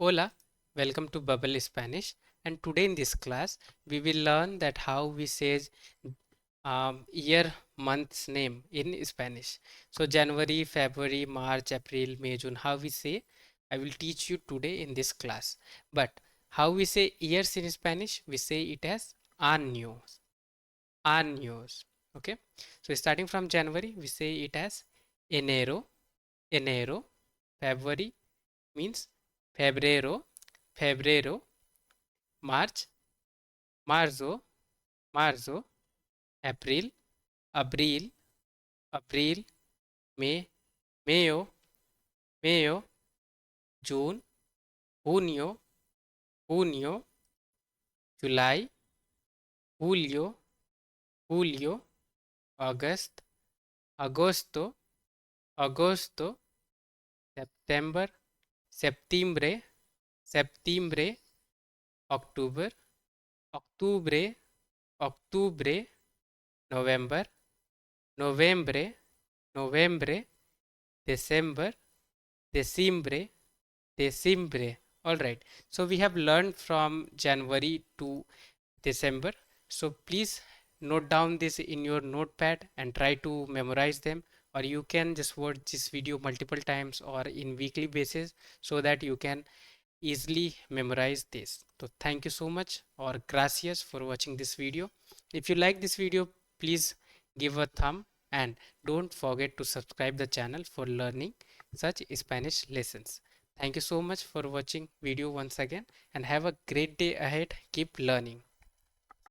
Hola, welcome to Bubble Spanish. And today in this class, we will learn that how we say year month's name in Spanish. So January, February, March, April, May, June. How we say? I will teach you today in this class. But how we say years in Spanish? We say it as años. Años. Okay. So starting from January, we say it as enero. Enero. February means febrero. Febrero. March, marzo, marzo, April, abril, abril, May, mayo, mayo, June, junio, junio, July, julio, julio, August, agosto, agosto, September, septiembre, septiembre, October, octubre, octubre, November, novembre, novembre, December, decembre, December. All right. So we have learned from January to December. So please note down this in your notepad and try to memorize them, or you can just watch this video multiple times or in weekly basis so that you can easily memorize this. So thank you so much or gracias for watching this video. If you like this video, please give a thumb and don't forget to subscribe the channel for learning such Spanish lessons. Thank you so much for watching video once again and have a great day ahead. Keep learning.